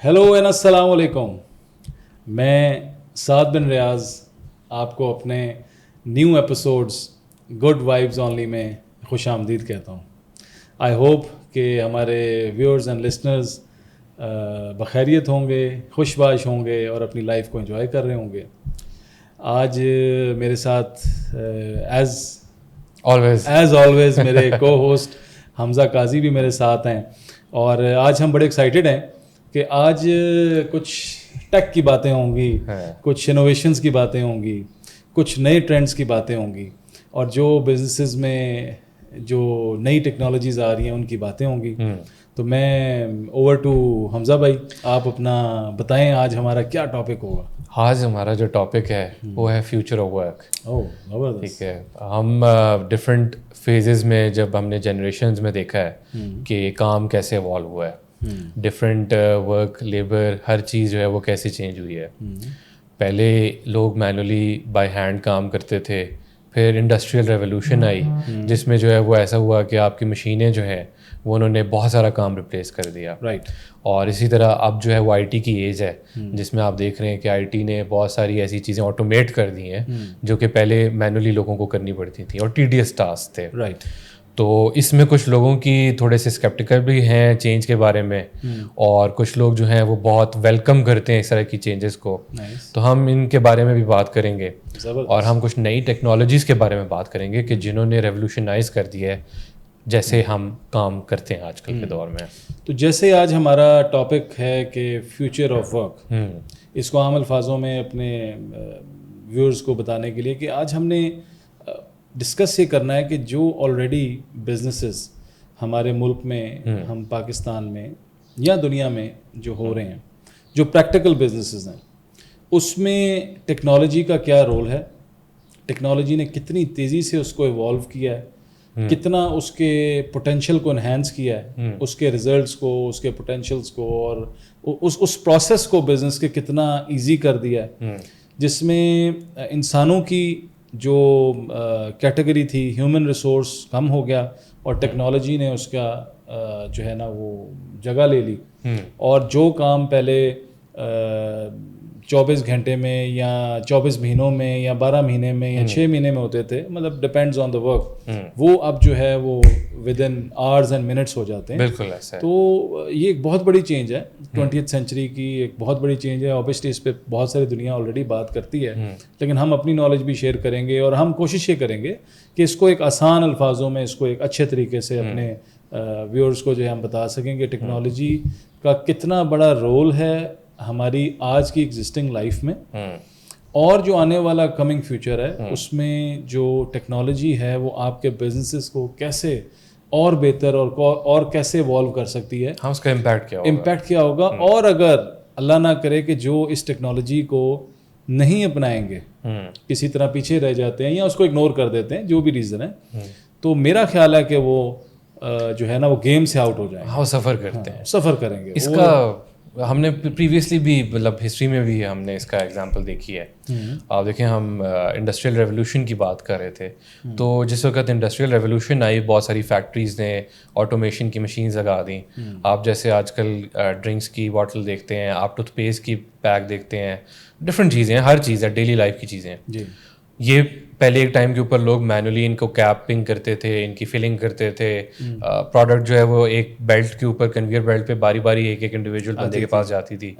Hello and السلام علیکم. میں سعد بن ریاض آپ کو اپنے new episodes good vibes only میں خوش آمدید کہتا ہوں. آئی ہوپ کہ ہمارے ویورز اینڈ لسنرز بخیریت ہوں گے, خوش باش ہوں گے اور اپنی لائف کو انجوائے کر رہے ہوں گے. آج میرے ساتھ ایز آلویز میرے کو ہوسٹ حمزہ قاضی بھی میرے ساتھ ہیں, اور آج ہم بڑے ایکسائٹیڈ ہیں کہ آج کچھ ٹیک کی باتیں ہوں گی, کچھ انوویشنز کی باتیں ہوں گی, کچھ نئے ٹرینڈز کی باتیں ہوں گی, اور جو بزنسز میں جو نئی ٹیکنالوجیز آ رہی ہیں ان کی باتیں ہوں گی. تو میں اوور ٹو حمزہ بھائی, آپ اپنا بتائیں آج ہمارا کیا ٹاپک ہوگا. آج ہمارا جو ٹاپک ہے وہ ہے فیوچر آف ورک. ٹھیک ہے, ہم ڈفرینٹ فیزز میں جب ہم نے جنریشنز میں دیکھا ہے کہ کام کیسے ایوالو ہوا ہے, ڈفرینٹ ورک لیبر ہر چیز جو ہے وہ کیسے چینج ہوئی ہے. پہلے لوگ مینولی بائی ہینڈ کام کرتے تھے, پھر انڈسٹریل ریولوشن آئی جس میں جو ہے وہ ایسا ہوا کہ آپ کی مشینیں جو ہیں وہ انہوں نے بہت سارا کام ریپلیس کر دیا. رائٹ. اور اسی طرح اب جو ہے وہ آئی ٹی کی ایج ہے جس میں آپ دیکھ رہے ہیں کہ آئی ٹی نے بہت ساری ایسی چیزیں آٹومیٹ کر دی ہیں جو کہ پہلے مینولی لوگوں کو کرنی پڑتی تھیں اور ٹیڈیس ٹاسک تھے. رائٹ. تو اس میں کچھ لوگوں کی تھوڑے سے اسکیپٹیکل بھی ہیں چینج کے بارے میں, اور کچھ لوگ جو ہیں وہ بہت ویلکم کرتے ہیں اس طرح کی چینجز کو. تو ہم ان کے بارے میں بھی بات کریں گے, اور ہم کچھ نئی ٹیکنالوجیز کے بارے میں بات کریں گے کہ جنہوں نے ریولیوشنائز کر دیا ہے جیسے ہم کام کرتے ہیں آج کل کے دور میں. تو جیسے آج ہمارا ٹاپک ہے کہ فیوچر آف ورک, اس کو عام الفاظوں میں اپنے ویورز کو بتانے کے لیے کہ آج ہم نے ڈسکس یہ کرنا ہے کہ جو آلریڈی بزنسز ہمارے ملک میں, ہم پاکستان میں یا دنیا میں جو ہو رہے ہیں, جو پریکٹیکل بزنسز ہیں, اس میں ٹیکنالوجی کا کیا رول ہے, ٹیکنالوجی نے کتنی تیزی سے اس کو ایوالو کیا ہے, کتنا اس کے پوٹینشیل کو انہینس کیا ہے, اس کے ریزلٹس کو, اس کے پوٹینشیلس کو, اور اس پروسیس کو بزنس کے کتنا ایزی کر دیا ہے, جس میں انسانوں کی جو کیٹیگری تھی, ہیومن ریسورس کم ہو گیا اور ٹیکنالوجی نے اس کا جو ہے نا وہ جگہ لے لی. اور جو کام پہلے 24 گھنٹے میں یا 24 مہینوں میں یا 12 مہینے میں یا 6 مہینے میں ہوتے تھے, مطلب ڈپینڈز آن دا ورک, وہ اب جو ہے وہ within hours and minutes ہو جاتے ہیں. بالکل ایسا ہے. تو یہ ایک بہت بڑی چینج ہے 20th سینچری کی, ایک بہت بڑی چینج ہے. اوبیسلی اس پہ بہت ساری دنیا آلریڈی بات کرتی ہے, لیکن ہم اپنی نالج بھی شیئر کریں گے, اور ہم کوشش یہ کریں گے کہ اس کو ایک آسان الفاظوں میں, اس کو ایک اچھے طریقے سے اپنے ویورز کو جو ہے ہم بتا سکیں کہ ٹیکنالوجی کا کتنا بڑا رول ہے ہماری آج کی ایگزسٹنگ لائف میں, اور جو آنے والا کمنگ فیوچر ہے اس میں جو ٹیکنالوجی ہے وہ آپ کے بزنسز کو کیسے اور بہتر اور کیسے ایوالو کر سکتی ہے, اس کا امپیکٹ کیا ہوگا. اور اگر اللہ نہ کرے کہ جو اس ٹیکنالوجی کو نہیں اپنائیں گے, کسی طرح پیچھے رہ جاتے ہیں یا اس کو اگنور کر دیتے ہیں, جو بھی ریزن ہے, تو میرا خیال ہے کہ وہ جو ہے نا وہ گیم سے آؤٹ ہو جائیں گے. ہاں, سفر کرتے ہیں, سفر کریں گے. اس کا ہم نے پریویسلی بھی مطلب ہسٹری میں بھی ہم نے اس کا ایگزامپل دیکھی ہے. آپ دیکھیں, ہم انڈسٹریل ریولوشن کی بات کر رہے تھے, تو جس وقت انڈسٹریل ریولوشن آئی بہت ساری فیکٹریز نے آٹومیشن کی مشینز لگا دیں. آپ جیسے آج کل ڈرنکس کی باٹل دیکھتے ہیں, آپ ٹوتھ پیسٹ کی پیک دیکھتے ہیں, ڈفرینٹ چیزیں, ہر چیز ہے, ڈیلی لائف کی چیزیں. یہ پہلے ایک ٹائم کے اوپر لوگ مینولی ان کو کیپنگ کرتے تھے, ان کی فلنگ کرتے تھے. پروڈکٹ جو ہے وہ ایک بیلٹ کے اوپر, کنویئر بیلٹ پہ باری باری ایک ایک انڈیویجول بندے کے پاس جاتی تھی.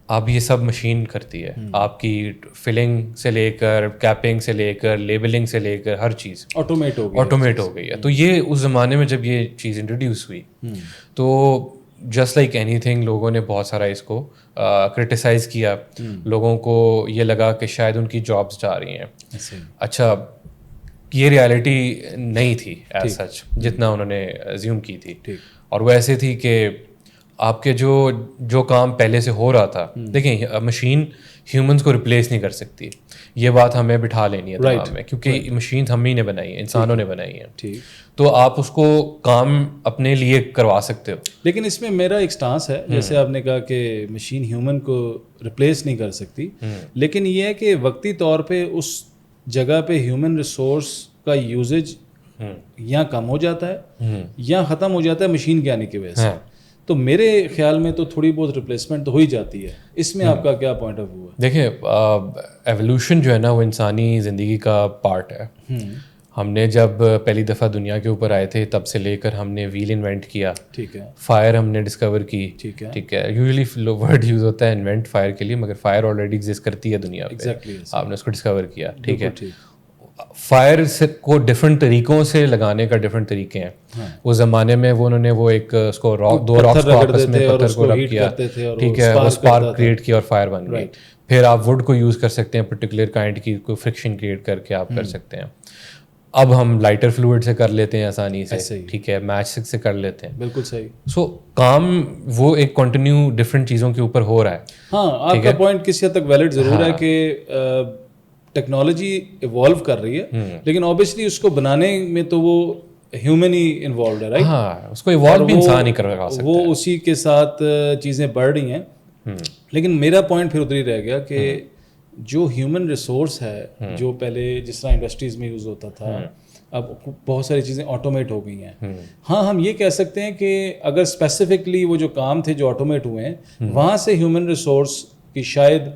اب یہ سب مشین کرتی ہے, آپ کی فلنگ سے لے کر, کیپنگ سے لے کر, لیبلنگ سے لے کر, ہر چیز آٹومیٹ ہو گئی ہے. تو یہ اس زمانے میں جب یہ چیز انٹروڈیوس ہوئی تو جسٹ لائک اینی تھنگ لوگوں نے بہت سارا اس کو کرٹیسائز کیا. لوگوں کو یہ لگا کہ شاید ان کی جابس جا رہی ہیں. اچھا, یہ ریالٹی نہیں تھی ایز سچ جتنا انہوں نے ایزیوم کی تھی, اور وہ ایسے تھی کہ آپ کے جو کام پہلے سے ہو رہا تھا, دیکھیں مشین ہیومنس کو ریپلیس نہیں کر سکتی, یہ بات ہمیں بٹھا لینی ہے دماغ میں, کیونکہ مشین ہم ہی نے بنائی ہے, انسانوں نے بنائی ہے. تو آپ اس کو کام اپنے لیے کروا سکتے ہو. لیکن اس میں میرا ایک سٹانس ہے, جیسے آپ نے کہا کہ مشین ہیومن کو ریپلیس نہیں کر سکتی, لیکن یہ ہے کہ وقتی طور پہ اس جگہ پہ ہیومن ریسورس کا یوزیج یا کم ہو جاتا ہے یا ختم ہو جاتا ہے مشین کے آنے کی وجہ سے. تو میرے خیال میں تو تھوڑی بہت ریپلیسمنٹ تو ہو ہی جاتی ہے. اس میں آپ کا کیا پوائنٹ آف ویو ہے؟ دیکھیں ایولیوشن جو ہے نا وہ انسانی زندگی کا پارٹ ہے. ہم نے جب پہلی دفعہ دنیا کے اوپر آئے تھے تب سے لے کر ہم نے ویل انوینٹ کیا, ٹھیک ہے, فائر ہم نے ڈسکور کی, ٹھیک ہے. یوزلی ورڈ یوز ہوتا ہے انوینٹ فائر کے لیے, مگر فائر آلریڈی ایگزسٹ کرتی ہے دنیا پہ, آپ نے اس کو ڈسکور کیا, ٹھیک ہے. فائر کو ڈفرینٹ طریقوں سے لگانے کا ڈفرینٹ طریقے ہیں. اس زمانے میں انہوں نے وہ ایک اس کو دو راکس کو آپس میں پتھر کو رب کیا, ٹھیک ہے, وہ اسپارک کریٹ کیا اور فائر بن گئی. پھر آپ وڈ کو یوز کر سکتے ہیں پرٹیکولر کائنڈ کی, کوئی فرکشن کریٹ کر کے آپ کر سکتے ہیں. اب ہم لائٹر فلوئڈ سے کر لیتے ہیں آسانی سے, ٹھیک ہے, میچ سے کر لیتے ہیں. بالکل صحیح. سو کام وہ ایک کنٹینیو ڈفرینٹ چیزوں کے اوپر ہو رہا ہے. ہاں, آپ کا پوائنٹ کسی حد تک ویلڈ ضرور ہے کہ ٹیکنالوجی ایوالو کر رہی ہے, لیکن اوبیسلی اس کو بنانے میں تو وہ ہیومن ہی انوالوڈ ہے, رائٹ. ہاں, اس کو ایوالو بھی انسان ہی کروا سکتا ہے, وہ اسی کے ساتھ چیزیں بڑھ رہی ہیں. لیکن میرا پوائنٹ پھر ادھر ہی رہ گیا کہ جو ہیومن ریسورس ہے, جو پہلے جس طرح انڈسٹریز میں یوز ہوتا تھا, اب بہت ساری چیزیں آٹومیٹ ہو گئی ہیں. ہاں, ہم یہ کہہ سکتے ہیں کہ اگر اسپیسیفکلی وہ جو کام تھے جو آٹومیٹ ہوئے ہیں, وہاں سے ہیومن ریسورس کی شاید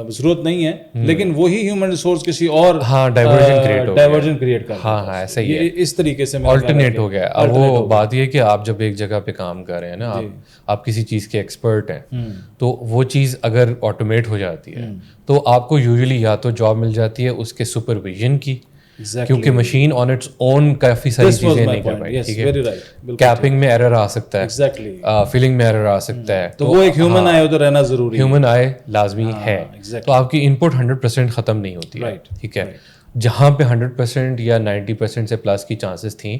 ضرورت نہیں ہے, لیکن وہی ہیومن ریسورس کسی اور ڈائیورژن کریٹ کرتا ہے. ہاں, ایسا ہی ہے, اس طریقے سے آلٹرنیٹ ہو گیا. اب وہ بات یہ کہ آپ جب ایک جگہ پہ کام کر رہے ہیں نا, آپ کسی چیز کے ایکسپرٹ ہیں, تو وہ چیز اگر آٹومیٹ ہو جاتی ہے تو آپ کو یوزلی یا تو جاب مل جاتی ہے اس کے سپرویژن کی, کیونکہ مشین آن اٹس اون کافی ساری چیزیں نہیں کر پائی, ٹھیک ہے. کیپنگ میں ایرر آ سکتا ہے, فلنگ میں ایرر آ سکتا ہے, تو وہ ایک ہیومن آئے ادھر رہنا ضروری ہے, ہیومن آئے لازمی ہے. تو آپ کی ان پٹ 100% ختم نہیں ہوتی ہے, ٹھیک ہے. جہاں پہ 100% یا 90% سے پلس کی چانسز تھیں,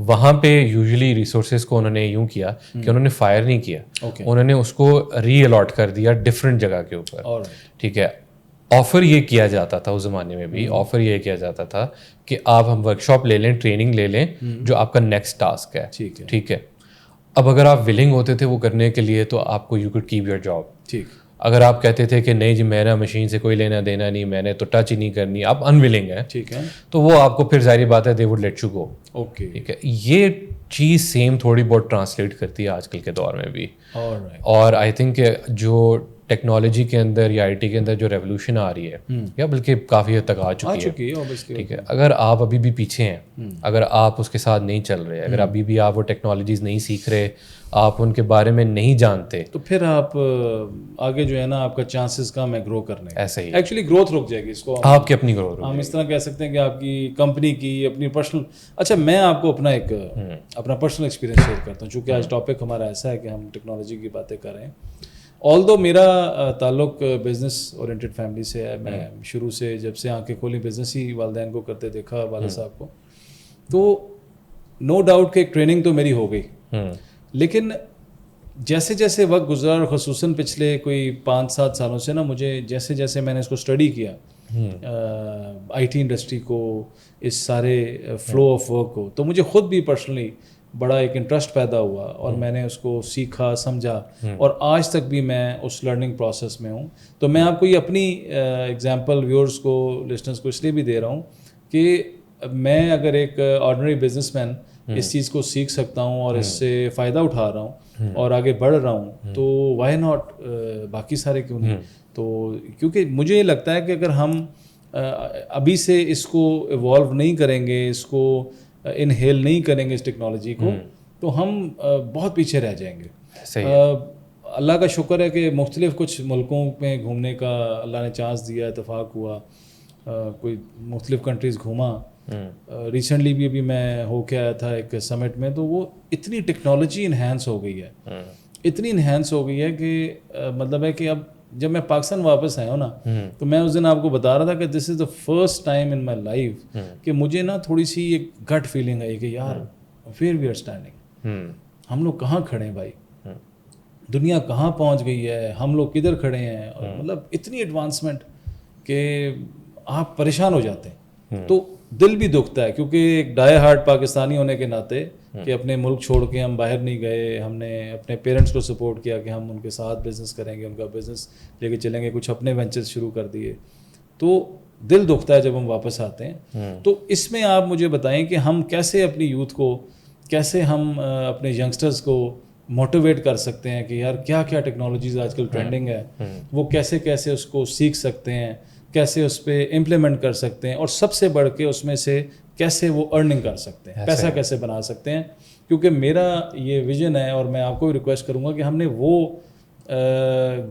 وہاں پہ یوزلی ریسورسز کو انہوں نے یوں کیا کہ انہوں نے فائر نہیں کیا, انہوں نے اس کو ری الاٹ کر دیا ڈفرینٹ جگہ کے اوپر, ٹھیک ہے. آفر یہ کیا جاتا تھا اس زمانے میں بھی, آفر یہ کیا جاتا تھا کہ آپ ہم ورکشاپ لے لیں, ٹریننگ لے لیں, جو آپ کا نیکسٹ ٹاسک ہے, ٹھیک ہے. اب اگر آپ ولنگ ہوتے تھے وہ کرنے کے لیے تو آپ کو you could keep your job. ٹھیک. اگر آپ کہتے تھے کہ نہیں جی میرا مشین سے کوئی لینا دینا نہیں, میں نے تو ٹچ ہی نہیں کرنی, آپ انولنگ ہیں, ٹھیک ہے, تو وہ آپ کو پھر ظاہری بات ہے they would let you go. Okay, ٹھیک ہے. یہ چیز سیم تھوڑی بہت ٹرانسلیٹ کرتی ہے آج کل کے دور میں بھی. اور آئی تھنک کہ جو ٹیکنالوجی کے اندر یا آئی ٹی کے اندر جو ریولوشن آ رہی ہے, یا بلکہ کافی حد تک آ چکی ہے, ٹھیک ہے. اگر آپ ابھی بھی پیچھے ہیں, اگر آپ اس کے ساتھ نہیں چل رہے, اگر ابھی بھی آپ وہ ٹیکنالوجیز نہیں سیکھ رہے, آپ ان کے بارے میں نہیں جانتے, تو پھر آپ آگے جو ہے نا آپ کا چانسز کم ہے گرو کرنے. ایسے ہی ایکچولی گروتھ رک جائے گی, اس کو آپ کی اپنی گروتھ, ہم اس طرح کہہ سکتے ہیں کہ آپ کی کمپنی کی اپنی پرسنل. اچھا, میں آپ کو اپنا ایک اپنا پرسنل ایکسپیرینس شیئر کرتا ہوں, چونکہ آج ٹاپک ہمارا ایسا ہے کہ ہم ٹیکنالوجی کی باتیں کر رہے ہیں. آلدو میرا تعلق بزنس اورینٹیڈ فیملی سے ہے. میں شروع سے جب سے آنکھیں کھولی بزنس ہی والدین کو کرتے دیکھا, والد صاحب کو, تو نو ڈاؤٹ کہ ایک ٹریننگ تو میری ہو گئی. لیکن جیسے جیسے وقت گزرا, اور خصوصاً پچھلے کوئی 5-7 سالوں سے نا, مجھے جیسے جیسے میں نے اس کو اسٹڈی کیا, آئی ٹی انڈسٹری کو, اس سارے فلو آف ورک کو, تو مجھے خود بھی پرسنلی بڑا ایک انٹرسٹ پیدا ہوا, اور میں نے اس کو سیکھا, سمجھا, اور آج تک بھی میں اس لرننگ پروسیس میں ہوں. تو میں آپ کو یہ اپنی ایگزامپل ویورز کو, لسنرز کو اس لیے بھی دے رہا ہوں کہ میں اگر ایک آرڈنری بزنس مین اس چیز کو سیکھ سکتا ہوں اور اس سے فائدہ اٹھا رہا ہوں اور آگے بڑھ رہا ہوں, تو وائی ناٹ باقی سارے کیوں نہیں. تو کیونکہ مجھے یہ لگتا ہے کہ اگر ہم ابھی سے اس کو ایوالو نہیں کریں گے, اس کو انہیل نہیں کریں گے اس ٹیکنالوجی کو, تو ہم بہت پیچھے رہ جائیں گے. اللہ کا شکر ہے کہ مختلف کچھ ملکوں میں گھومنے کا اللہ نے چانس دیا, اتفاق ہوا, کوئی مختلف کنٹریز گھوما. ریسنٹلی بھی ابھی میں ہو کے آیا تھا ایک سمٹ میں, تو وہ اتنی ٹیکنالوجی انہینس ہو گئی ہے, اتنی انہینس ہو گئی ہے کہ مطلب ہے کہ اب جب میں پاکستان واپس آیا ہوں نا, تو میں اس دن آپ کو بتا رہا تھا کہ this is the first time in my life کہ مجھے نا تھوڑی سی ایک گٹ فیلنگ آئی کہ یار ویئر وی آر اسٹینڈنگ, ہم لوگ کہاں کھڑے ہیں بھائی, دنیا کہاں پہنچ گئی ہے, ہم لوگ کدھر کھڑے ہیں. اور مطلب اتنی ایڈوانسمنٹ کہ آپ پریشان ہو جاتے ہیں. تو دل بھی دکھتا ہے, کیونکہ ایک ڈائی ہارڈ پاکستانی ہونے کے ناطے کہ اپنے ملک چھوڑ کے ہم باہر نہیں گئے, ہم نے اپنے پیرنٹس کو سپورٹ کیا کہ ہم ان کے ساتھ بزنس کریں گے, ان کا بزنس لے کے چلیں گے, کچھ اپنے وینچرز شروع کر دیے, تو دل دکھتا ہے جب ہم واپس آتے ہیں. تو اس میں آپ مجھے بتائیں کہ ہم کیسے اپنی یوتھ کو کیسے ہم اپنے ینگسٹرز کو موٹیویٹ کر سکتے ہیں کہ یار کیا کیا ٹیکنالوجیز آج کل ٹرینڈنگ ہے, وہ کیسے کیسے اس کو سیکھ سکتے ہیں, کیسے اس پہ امپلیمنٹ کر سکتے ہیں, اور سب سے بڑھ کے اس میں سے کیسے وہ ارننگ کر سکتے ہیں, پیسہ کیسے بنا سکتے ہیں. کیونکہ میرا یہ ویژن ہے, اور میں آپ کو بھی ریکویسٹ کروں گا کہ ہم نے وہ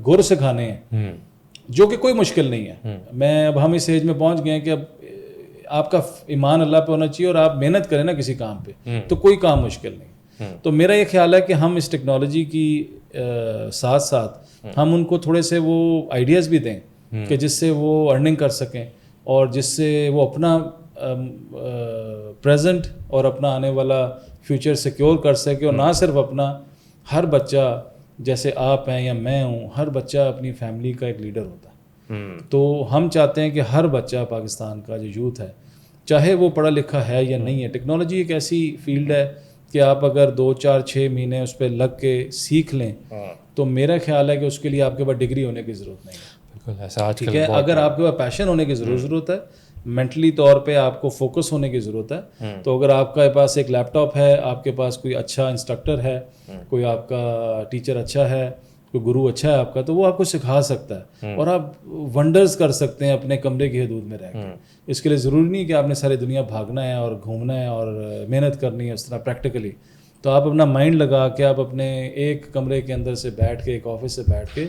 گر سکھانے ہیں جو کہ کوئی مشکل نہیں ہے. میں اب ہم اس ایج میں پہنچ گئے ہیں کہ اب آپ کا ایمان اللہ پہ ہونا چاہیے اور آپ محنت کریں نا کسی کام پہ, تو کوئی کام مشکل نہیں. تو میرا یہ خیال ہے کہ ہم اس ٹیکنالوجی کی ساتھ ساتھ ہم ان کو تھوڑے سے وہ آئیڈیاز بھی دیں کہ جس سے وہ ارننگ کر سکیں, اور جس سے وہ اپنا پریزنٹ اور اپنا آنے والا فیوچر سیکیور کر سکے. اور نہ صرف اپنا, ہر بچہ جیسے آپ ہیں یا میں ہوں, ہر بچہ اپنی فیملی کا ایک لیڈر ہوتا ہے. تو ہم چاہتے ہیں کہ ہر بچہ پاکستان کا جو یوتھ ہے, چاہے وہ پڑھا لکھا ہے یا نہیں ہے, ٹیکنالوجی ایک ایسی فیلڈ ہے کہ آپ اگر 2 4 6 مہینے اس پہ لگ کے سیکھ لیں تو میرا خیال ہے کہ اس کے لیے آپ کے پاس ڈگری ہونے کی ضرورت نہیں ہے. بالکل ایسا, ٹھیک ہے, اگر آپ کے پاس پیشن ہونے کی ضرورت ہے, مینٹلی طور پہ آپ کو فوکس ہونے کی ضرورت ہے, تو اگر آپ کے پاس ایک لیپ ٹاپ ہے, آپ کے پاس کوئی اچھا انسٹرکٹر ہے, کوئی آپ کا ٹیچر اچھا ہے, کوئی گرو اچھا ہے آپ کا, تو وہ آپ کو سکھا سکتا ہے اور آپ ونڈرز کر سکتے ہیں اپنے کمرے کی حدود میں رہ کے. اس کے لیے ضروری نہیں کہ آپ نے ساری دنیا بھاگنا ہے اور گھومنا ہے اور محنت کرنی ہے اس طرح پریکٹیکلی. تو آپ اپنا مائنڈ لگا کے آپ اپنے ایک کمرے کے اندر سے بیٹھ کے, ایک آفس سے بیٹھ کے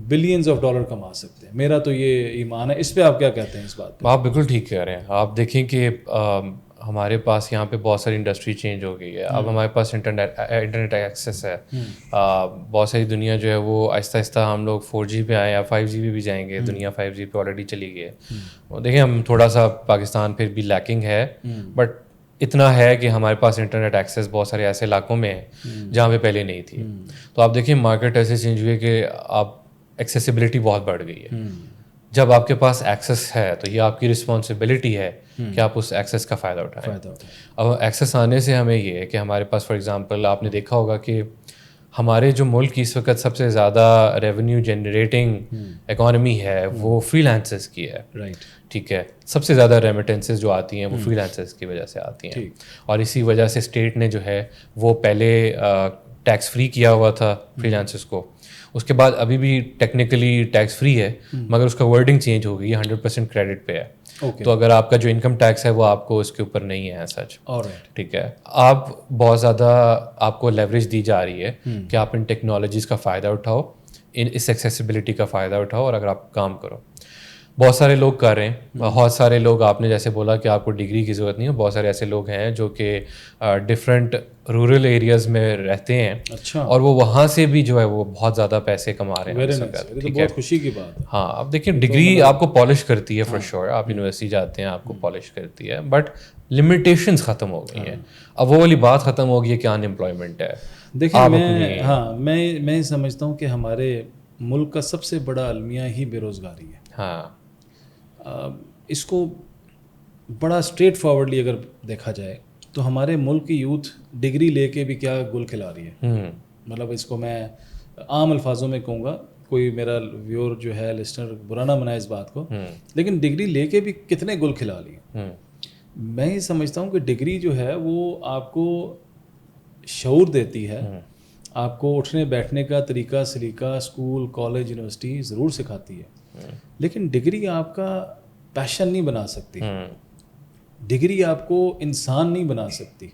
بلینز آف ڈالر کما سکتے ہیں. میرا تو یہ ایمان ہے. اس پہ آپ کیا کہتے ہیں اس بات پہ؟ آپ بالکل ٹھیک کہہ رہے ہیں. آپ دیکھیں کہ ہمارے پاس یہاں پہ بہت ساری انڈسٹری چینج ہو گئی ہے. اب ہمارے پاس انٹرنیٹ ایکسیس ہے, بہت ساری دنیا جو ہے وہ آہستہ آہستہ ہم لوگ 4G پہ آئے یا 5G پہ بھی جائیں گے. دنیا 5G پہ آلریڈی چلی گئی ہے. دیکھیں ہم تھوڑا سا پاکستان پھر بھی لیکنگ ہے, بٹ اتنا ہے کہ ہمارے پاس انٹرنیٹ ایکسیس بہت سارے ایسے علاقوں میں ہے جہاں پہ پہلے نہیں تھی. تو آپ دیکھیں مارکیٹ ایسے چینج ہوئی ہے کہ آپ ایکسیسیبلٹی بہت بڑھ گئی ہے. جب آپ کے پاس ایکسیس ہے تو یہ آپ کی رسپانسبلٹی ہے کہ آپ اس ایکسیس کا فائدہ اٹھائیں. اب ایکسیس آنے سے ہمیں یہ ہے کہ ہمارے پاس فار ایگزامپل آپ نے دیکھا ہوگا کہ ہمارے جو ملک کی اس وقت سب سے زیادہ ریونیو جنریٹنگ اکانومی ہے وہ فری لانسرز کی ہے. ٹھیک ہے, سب سے زیادہ ریمیٹنسز جو آتی ہیں وہ فری لانسرز کی وجہ سے آتی ہیں, اور اسی وجہ سے اسٹیٹ نے جو ہے وہ پہلے ٹیکس فری کیا ہوا تھا فری لانسرز کو. اس کے بعد ابھی بھی ٹیکنیکلی ٹیکس فری ہے, مگر اس کا ورڈنگ چینج ہو گئی ہے, 100% کریڈٹ پہ ہے. تو اگر آپ کا جو انکم ٹیکس ہے وہ آپ کو اس کے اوپر نہیں ہے سچ. ٹھیک ہے, آپ بہت زیادہ آپ کو لیوریج دی جا رہی ہے کہ آپ ان ٹیکنالوجیز کا فائدہ اٹھاؤ, اس ایکسیسیبلٹی کا فائدہ اٹھاؤ, اور اگر آپ کام کرو. بہت سارے لوگ کر رہے ہیں, بہت سارے لوگ, آپ نے جیسے بولا کہ آپ کو ڈگری کی ضرورت نہیں ہے, بہت سارے ایسے لوگ ہیں جو کہ ڈفرینٹ رورل ایریاز میں رہتے ہیں, اور وہ وہاں سے بھی جو ہے وہ بہت زیادہ پیسے کما رہے ہیں. بہت خوشی کی بات ہے. ہاں, اب دیکھیں ڈگری آپ کو پالش کرتی ہے فار شیور, آپ یونیورسٹی جاتے ہیں آپ کو پالش کرتی ہے, بٹ لمیٹیشنس ختم ہو گئی ہیں. اب وہ والی بات ختم ہو گئی ہے کہ ان امپلائمنٹ ہے. دیکھیں میں سمجھتا ہوں کہ ہمارے ملک کا سب سے بڑا المیہ ہی بے روزگاری ہے. ہاں, اس کو بڑا اسٹریٹ فارورڈلی اگر دیکھا جائے تو ہمارے ملک کی یوتھ ڈگری لے کے بھی کیا گل کھلا رہی ہے. مطلب اس کو میں عام الفاظوں میں کہوں گا, کوئی میرا ویور جو ہے لسنر برا نہ منائے اس بات کو, لیکن ڈگری لے کے بھی کتنے گل کھلا لیے. میں یہ سمجھتا ہوں کہ ڈگری جو ہے وہ آپ کو شعور دیتی ہے, آپ کو اٹھنے بیٹھنے کا طریقہ سلیقہ اسکول کالج یونیورسٹی ضرور سکھاتی ہے, لیکن ڈگری آپ کا پیشن نہیں بنا سکتی. ڈگری آپ کو انسان نہیں بنا سکتی.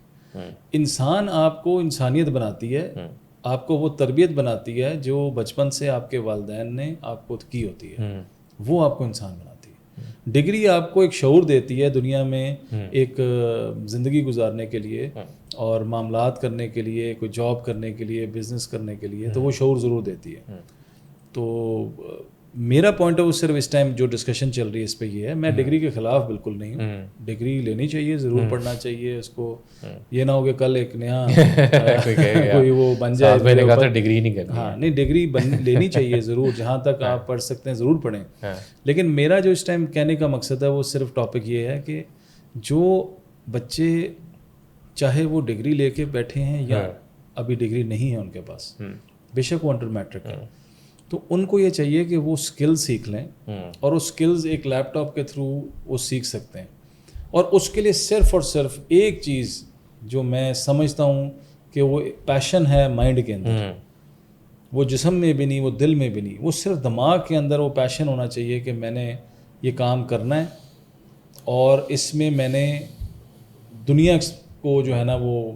انسان آپ کو انسانیت بناتی ہے, آپ کو وہ تربیت بناتی ہے جو بچپن سے آپ کے والدین نے آپ کو کی ہوتی ہے, وہ آپ کو انسان بناتی ہے. ڈگری آپ کو ایک شعور دیتی ہے دنیا میں ایک زندگی گزارنے کے لیے اور معاملات کرنے کے لیے, کوئی جاب کرنے کے لیے, بزنس کرنے کے لیے, تو وہ شعور ضرور دیتی ہے. تو میرا پوائنٹ آف ویو صرف اس ٹائم جو ڈسکشن چل رہی ہے اس پہ یہ ہے, میں ڈگری کے خلاف بالکل نہیں ہوں. ڈگری لینی چاہیے, ضرور پڑھنا چاہیے اس کو. یہ نہ ہو کہ کل ایک نیا کوئی وہ بن جائے. ڈگری نہیں کرنی. ہاں نہیں, ڈگری لینی چاہیے ضرور, جہاں تک آپ پڑھ سکتے ہیں ضرور پڑھیں. لیکن میرا جو اس ٹائم کہنے کا مقصد ہے وہ صرف ٹاپک یہ ہے کہ جو بچے چاہے وہ ڈگری لے کے بیٹھے ہیں یا ابھی ڈگری نہیں ہے ان کے پاس, بے شک وہ انٹر میٹرک ہے, تو ان کو یہ چاہیے کہ وہ اسکل سیکھ لیں, اور وہ اسکلز ایک لیپ ٹاپ کے تھرو وہ سیکھ سکتے ہیں. اور اس کے لیے صرف اور صرف ایک چیز جو میں سمجھتا ہوں کہ وہ پیشن ہے مائنڈ کے اندر, وہ جسم میں بھی نہیں, وہ دل میں بھی نہیں, وہ صرف دماغ کے اندر وہ پیشن ہونا چاہیے کہ میں نے یہ کام کرنا ہے اور اس میں میں نے دنیا کو جو ہے نا وہ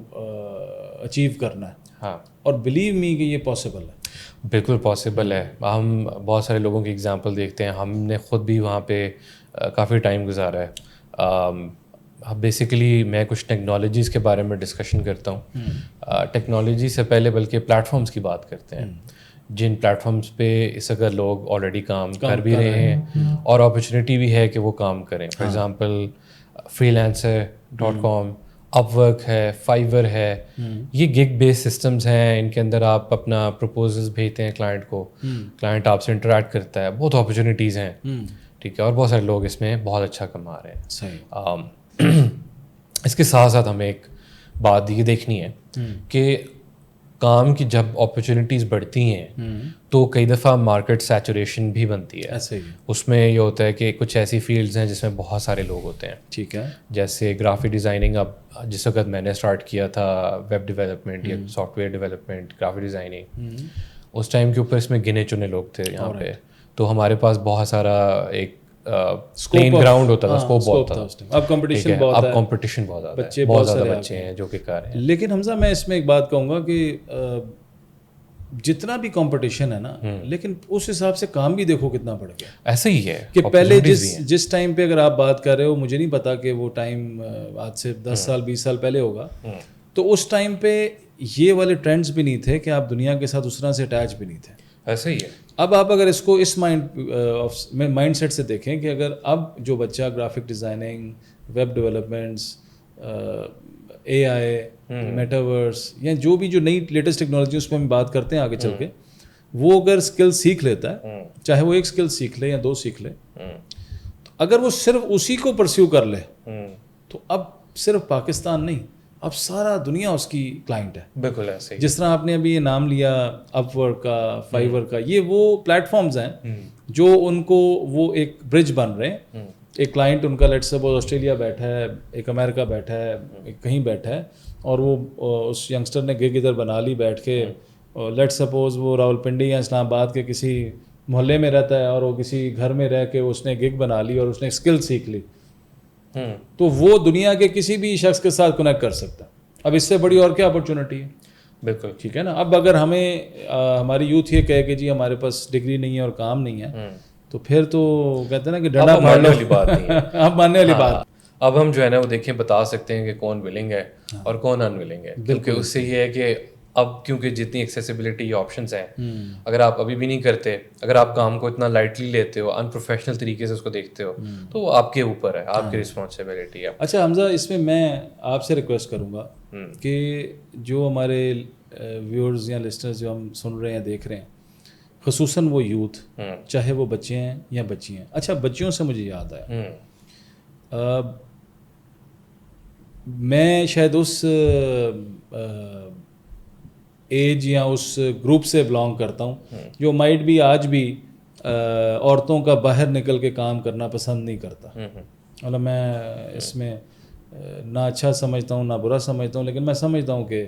اچیو کرنا ہے. ہاں, اور بلیو می کہ یہ پاسبل ہے. بالکل پاسبل ہے. ہم بہت سارے لوگوں کی ایگزامپل دیکھتے ہیں, ہم نے خود بھی وہاں پہ کافی ٹائم گزارا ہے. بیسیکلی میں کچھ ٹیکنالوجیز کے بارے میں ڈسکشن کرتا ہوں. ٹیکنالوجی سے پہلے بلکہ پلیٹ فارمس کی بات کرتے ہیں, جن پلیٹ فارمس پہ اس اگر لوگ آلریڈی کام کر بھی رہے ہیں اور اپرچونیٹی بھی ہے کہ وہ کام کریں. For example freelancer.com, up work ہے, فائیور ہے, یہ گگ بیس سسٹمز ہیں. ان کے اندر آپ اپنا پروپوزلز بھیجتے ہیں کلائنٹ کو, کلائنٹ آپ سے انٹریکٹ کرتا ہے. بہت اپرچونیٹیز ہیں, ٹھیک ہے, اور بہت سارے لوگ اس میں بہت اچھا کما رہے ہیں. صحیح. اس کے ساتھ ساتھ ہمیں ایک بات یہ دیکھنی ہے کہ کام کی جب اپرچونیٹیز بڑھتی ہیں تو کئی دفعہ مارکیٹ سیچوریشن بھی بنتی ہے. ایسے ہی. اس میں یہ ہوتا ہے کہ کچھ ایسی فیلڈز ہیں جس میں بہت سارے لوگ ہوتے ہیں. ٹھیک ہے. جیسے گرافک ڈیزائننگ. اب جس وقت میں نے اسٹارٹ کیا تھا ویب ڈیولپمنٹ یا software development, graphic designing, اس ٹائم کے اوپر اس میں گنے چنے لوگ تھے یہاں پہ. تو ہمارے پاس بہت سارا ایک پلین گراؤنڈ ہوتا تھا, اسکوپ بہت تھا. اب کمپٹیشن بہت ہے, اب کمپٹیشن بہت زیادہ ہے, بہت زیادہ بچے ہیں جو کہ کر رہے ہیں. لیکن حمزہ میں اس میں ایک بات کہوں گا کہ جتنا بھی کمپٹیشن ہے نا, لیکن اس حساب سے کام بھی دیکھو کتنا بڑھ گیا. ایسا ہی ہے کہ پہلے جس ٹائم پہ اگر آپ بات کر رہے ہو, مجھے نہیں پتا کہ وہ ٹائم آج سے 10 سال 20 سال پہلے ہوگا, تو اس ٹائم پہ یہ والے ٹرینڈز بھی نہیں تھے کہ آپ دنیا کے ساتھ اس طرح سے اٹیچ بھی نہیں تھے. ایسا ہی ہے. اب آپ اگر اس کو اس مائنڈ سیٹ سے دیکھیں کہ اگر اب جو بچہ گرافک ڈیزائننگ, ویب ڈیولپمنٹس, اے آئی, میٹاورس یا جو بھی جو نئی لیٹسٹ ٹیکنالوجی اس پہ ہم بات کرتے ہیں آگے چل کے, وہ اگر اسکل سیکھ لیتا ہے, چاہے وہ ایک اسکل سیکھ لے یا 2 سیکھ لے, تو اگر وہ صرف اسی کو پرسیو کر لے تو اب صرف پاکستان نہیں, اب سارا دنیا اس کی کلائنٹ ہے. بالکل ایسے ہی. جس طرح آپ نے ابھی یہ نام لیا اپ ورک کا, فائیور کا, یہ وہ پلیٹ فارمز ہیں جو ان کو وہ ایک برج بن رہے ہیں. ایک کلائنٹ ان کا لیٹ سپوز آسٹریلیا بیٹھا ہے, ایک امریکہ بیٹھا ہے, ایک کہیں بیٹھا ہے, اور وہ اس ینگسٹر نے گگ ادھر بنا لی بیٹھ کے. لیٹ سپوز وہ راولپنڈی یا اسلام آباد کے کسی محلے میں رہتا ہے اور وہ کسی گھر میں رہ کے اس نے گگ بنا لی اور اس نے اسکل سیکھ لی, تو وہ دنیا کے کسی بھی شخص کے ساتھ کنیکٹ کر سکتا ہے. اب اس سے بڑی اور کیا اپرچونیٹی ہے. بالکل ٹھیک ہے نا. اب اگر ہمیں ہماری یوتھ یہ کہے کہ جی ہمارے پاس ڈگری نہیں ہے اور کام نہیں ہے, تو پھر تو کہتے ہیں نا کہ ڈنڈا مارنے والی بات نہیں ہے, اب ماننے والی بات. اب ہم جو ہے نا وہ دیکھیں بتا سکتے ہیں کہ کون ولنگ ہے اور کون ان ولنگ ہے, کیونکہ اس سے یہ ہے کہ اب کیونکہ جتنی ایکسیسیبلٹی آپشنس ہیں, اگر آپ ابھی بھی نہیں کرتے, اگر آپ کام کو اتنا لائٹلی لیتے ہو, ان پروفیشنل طریقے سے اس کو دیکھتے ہو, تو وہ آپ کے اوپر ہے, آپ کی رسپانسبلٹی ہے. اچھا حمزہ, اس میں میں آپ سے ریکویسٹ کروں گا کہ جو ہمارے ویورز یا لسنرز جو ہم سن رہے ہیں دیکھ رہے ہیں, خصوصاً وہ یوتھ, چاہے وہ بچے ہیں یا بچی ہیں. اچھا بچیوں سے مجھے یاد آیا, میں شاید اس ایج یا اس گروپ سے بلانگ کرتا ہوں جو مائٹ بھی آج بھی عورتوں کا باہر نکل کے کام کرنا پسند نہیں کرتا. مطلب میں اس میں نہ اچھا سمجھتا ہوں نہ برا سمجھتا ہوں, لیکن میں سمجھتا ہوں کہ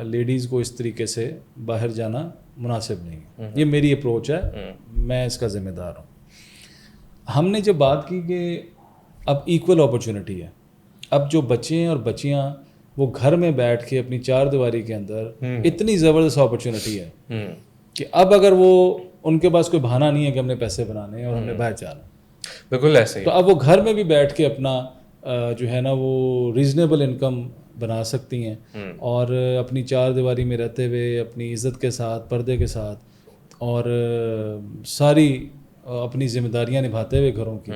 لیڈیز کو اس طریقے سے باہر جانا مناسب نہیں ہے. یہ میری اپروچ ہے, میں اس کا ذمہ دار ہوں. ہم نے جب بات کی کہ اب ایکول اپرچونٹی ہے, اب جو بچے ہیں اور بچیاں وہ گھر میں بیٹھ کے اپنی 4 دیواری کے اندر اتنی زبردست اپرچونٹی ہے کہ اب اگر وہ ان کے پاس کوئی بہانہ نہیں ہے کہ ہم نے پیسے بنانے ہیں اور ہم نے باہر جانا. بالکل ایسے ہی. تو اب وہ گھر میں بھی بیٹھ کے اپنا جو ہے نا وہ ریزنیبل انکم بنا سکتی ہیں, اور اپنی 4 دیواری میں رہتے ہوئے اپنی عزت کے ساتھ, پردے کے ساتھ, اور ساری اپنی ذمہ داریاں نبھاتے ہوئے گھروں کی.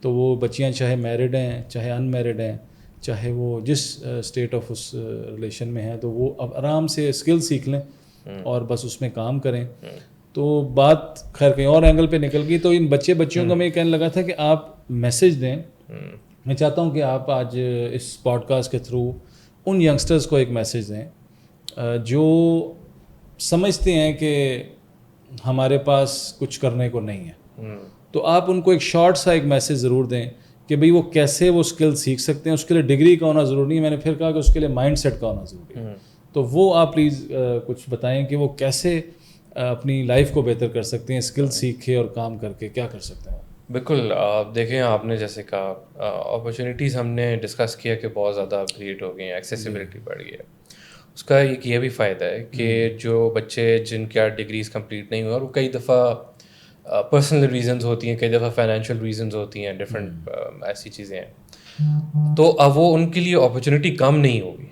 تو وہ بچیاں چاہے میرڈ ہیں چاہے ان میرڈ ہیں, چاہے وہ جس اسٹیٹ آف اس ریلیشن میں ہیں, تو وہ اب آرام سے اسکل سیکھ لیں اور بس اس میں کام کریں. تو بات خیر کہیں اور اینگل پہ نکل گئی. تو ان بچیوں کو میں یہ کہنے لگا تھا کہ آپ میسیج دیں. میں چاہتا ہوں کہ آپ آج اس پوڈ کاسٹ کے تھرو ان ینگسٹرز کو ایک میسیج دیں جو سمجھتے ہیں کہ ہمارے پاس کچھ کرنے کو نہیں ہے. تو آپ ان کو ایک شارٹ سا ایک میسیج ضرور دیں کہ بھئی وہ کیسے وہ اسکل سیکھ سکتے ہیں. اس کے لیے ڈگری کا ہونا ضروری نہیں, میں نے پھر کہا کہ اس کے لیے مائنڈ سیٹ کا ہونا ضروری ہے. تو وہ آپ پلیز کچھ بتائیں کہ وہ کیسے اپنی لائف کو بہتر کر سکتے ہیں, اسکل سیکھے اور کام کر کے کیا کر سکتے ہیں. بالکل, دیکھیں آپ نے جیسے کہا اپرچونیٹیز ہم نے ڈسکس کیا کہ بہت زیادہ کریٹ ہو گئی ہیں, ایکسیسیبلٹی بڑھ گئی ہے. اس کا ایک یہ بھی فائدہ ہے کہ جو بچے جن کا ڈگریز کمپلیٹ نہیں ہوئے, اور وہ کئی دفعہ پرسنل ریزنز ہوتی ہیں, کئی دفعہ فائنینشیل ریزنز ہوتی ہیں, ڈفرینٹ ایسی چیزیں ہیں, تو اب وہ ان کے لیے اپرچونیٹی کم نہیں ہوگی,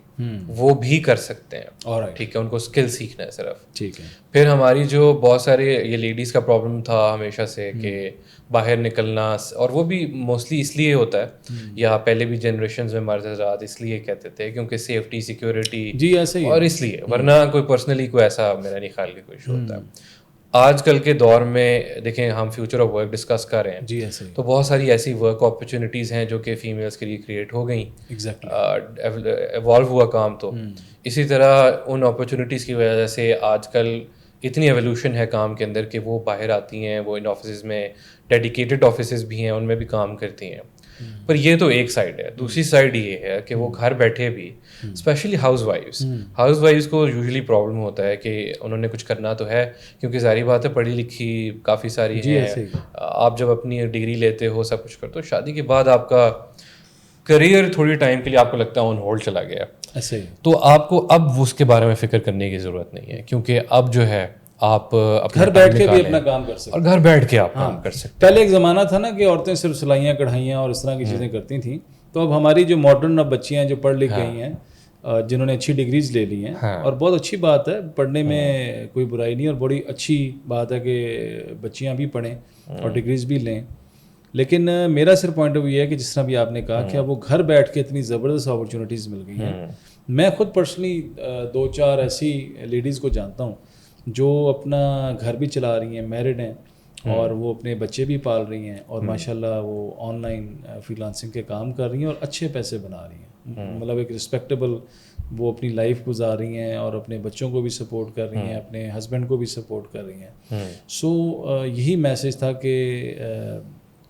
وہ بھی کر سکتے ہیں. ٹھیک ہے, ان کو اسکل سیکھنا ہے صرف. ٹھیک ہے. پھر ہماری جو بہت سارے یہ لیڈیز کا پرابلم تھا ہمیشہ سے کہ باہر نکلنا, اور وہ بھی موسٹلی اس لیے ہوتا ہے, یا پہلے بھی جنریشنز میں ہمارے حضرات اس لیے کہتے تھے کیونکہ سیفٹی, سیکیورٹی, جی ایسے ہی, اور اس لیے, ورنہ کوئی پرسنلی کوئی ایسا میرا نہیں خیال کہ کوئی ایشو ہوتا ہے. آج کل کے دور میں دیکھیں ہم فیوچر آف ورک ڈسکس کر رہے ہیں, جی ایسے ہی, تو بہت ساری ایسی ورک اپرچونیٹیز ہیں جو کہ فیمیلس کے لیے کریٹ ہو گئیں, ایوالو ہوا کام. تو اسی طرح ان اپرچونیٹیز کی وجہ سے آج کل اتنی ایولیوشن ہے کام کے اندر کہ وہ باہر آتی ہیں, وہ ان آفیسز میں ڈیڈیکیٹڈ آفیسز بھی ہیں, ان میں بھی کام کرتی ہیں. پر یہ تو ایک سائڈ ہے. دوسری سائڈ یہ ہے کہ وہ گھر بیٹھے بھی, اسپیشلی ہاؤس وائفز کو یوزلی پرابلم ہوتا ہے کہ انہوں نے کچھ کرنا تو ہے, کیونکہ ظاہری بات ہے پڑھی لکھی کافی ساری ہیں, آپ جب اپنی ڈگری لیتے ہو, سب کچھ کرتے ہو, شادی کے بعد آپ کا کریئر تھوڑی ٹائم کے لیے آپ کو لگتا ہے آن ہولڈ چلا گیا. تو آپ کو اب اس کے بارے میں فکر کرنے کی ضرورت نہیں ہے, کیونکہ اب جو ہے آپ گھر بیٹھ کے بھی اپنا کام کر سکتے ہیں, اور گھر بیٹھ کے آپ کام کر سکتے ہیں. پہلے ایک زمانہ تھا نا کہ عورتیں صرف سلائیاں کڑھائیاں اور اس طرح کی چیزیں کرتی تھیں, تو اب ہماری جو ماڈرن اب بچیاں جو پڑھ لکھ گئی ہیں, جنہوں نے اچھی ڈگریز لے لی ہیں, اور بہت اچھی بات ہے, پڑھنے میں کوئی برائی نہیں, اور بڑی اچھی بات ہے کہ بچیاں بھی پڑھیں اور ڈگریز بھی لیں. لیکن میرا صرف پوائنٹ آف ویو ہے کہ جس طرح بھی آپ نے کہا کہ اب وہ گھر بیٹھ کے اتنی زبردست اپرچونیٹیز مل گئی ہیں. میں خود پرسنلی 2-4 ایسی لیڈیز کو جانتا ہوں جو اپنا گھر بھی چلا رہی ہیں, میرڈ ہیں, اور وہ اپنے بچے بھی پال رہی ہیں, اور ماشاءاللہ وہ آن لائن فری لانسنگ کے کام کر رہی ہیں اور اچھے پیسے بنا رہی ہیں. مطلب ایک رسپیکٹیبل وہ اپنی لائف گزار رہی ہیں, اور اپنے بچوں کو بھی سپورٹ کر رہی ہیں, اپنے ہسبینڈ کو بھی سپورٹ کر رہی ہیں. سو یہی میسج تھا کہ